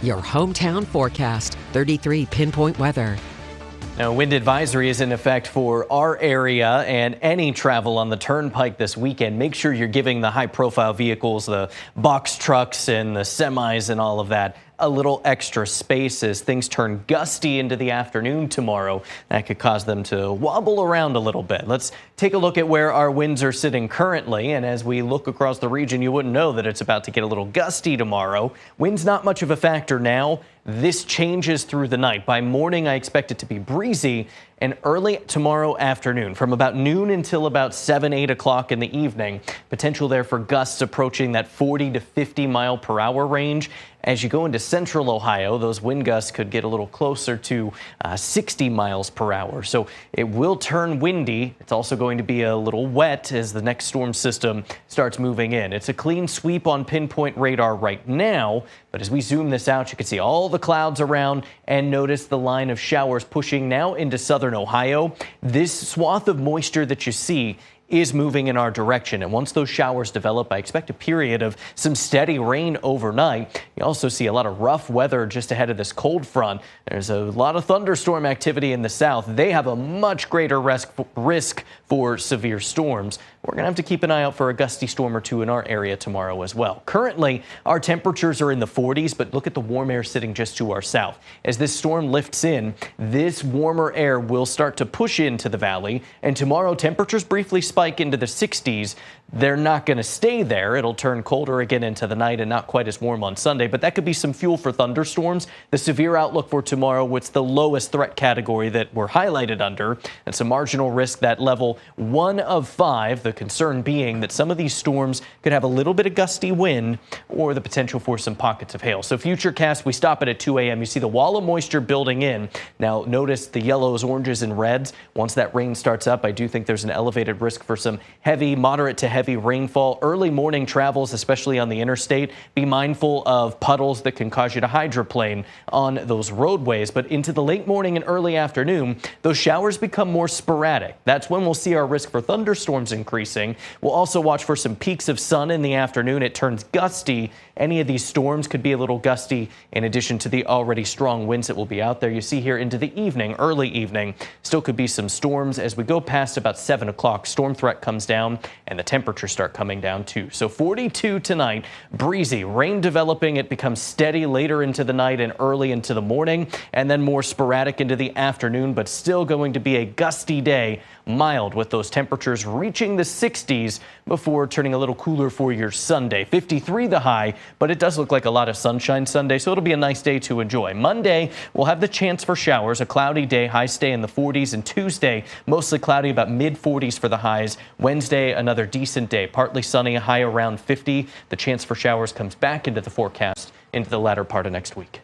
Your hometown forecast, 33 pinpoint weather. Now, wind advisory is in effect for our area and any travel on the turnpike this weekend. Make sure you're giving the high-profile vehicles, the box trucks and the semis and all of that, a little extra space as things turn gusty into the afternoon tomorrow. That could cause them to wobble around a little bit. Let's take a look at where our winds are sitting currently. And as we look across the region, you wouldn't know that it's about to get a little gusty tomorrow. Wind's not much of a factor now. This changes through the night. By morning, I expect it to be breezy, and early tomorrow afternoon from about noon until about 7, 8 o'clock in the evening. Potential there for gusts approaching that 40 to 50 mile per hour range. As you go into central Ohio, those wind gusts could get a little closer to 60 miles per hour. So it will turn windy. It's also going to be a little wet as the next storm system starts moving in. It's a clean sweep on pinpoint radar right now, but as we zoom this out, you can see all the clouds around and notice the line of showers pushing now into southern Ohio. This swath of moisture that you see is moving in our direction. And once those showers develop, I expect a period of some steady rain overnight. You also see a lot of rough weather just ahead of this cold front. There's a lot of thunderstorm activity in the south. They have a much greater risk for severe storms. We're going to have to keep an eye out for a gusty storm or two in our area tomorrow as well. Currently, our temperatures are in the 40s, but look at the warm air sitting just to our south. As this storm lifts in, this warmer air will start to push into the valley, and tomorrow temperatures briefly spike into the 60s. They're not going to stay there. It'll turn colder again into the night and not quite as warm on Sunday, but that could be some fuel for thunderstorms. The severe outlook for tomorrow, what's the lowest threat category that we're highlighted under. That's a marginal risk, that level 1 of 5. The concern being that some of these storms could have a little bit of gusty wind or the potential for some pockets of hail. So futurecast, we stop it at 2 a.m. You see the wall of moisture building in. Now notice the yellows, oranges, and reds. Once that rain starts up, I do think there's an elevated risk for some heavy, moderate to heavy rainfall. Early morning travels, especially on the interstate. Be mindful of puddles that can cause you to hydroplane on those roadways. But into the late morning and early afternoon, those showers become more sporadic. That's when we'll see our risk for thunderstorms increasing. We'll also watch for some peaks of sun in the afternoon. It turns gusty. Any of these storms could be a little gusty in addition to the already strong winds that will be out there. You see here into the evening, early evening, still could be some storms. As we go past about 7 o'clock, storm threat comes down and the temperatures start coming down too. So 42 tonight, breezy, rain developing. It becomes steady later into the night and early into the morning, and then more sporadic into the afternoon, but still going to be a gusty day, mild with those temperatures reaching the 60s before turning a little cooler for your Sunday. 53 the high, but it does look like a lot of sunshine Sunday, so it'll be a nice day to enjoy. Monday, we'll have the chance for showers, a cloudy day, high stay in the 40s, and Tuesday, mostly cloudy, about mid 40s for the highs. Wednesday, another decent day, partly sunny, a high around 50. The chance for showers comes back into the forecast into the latter part of next week.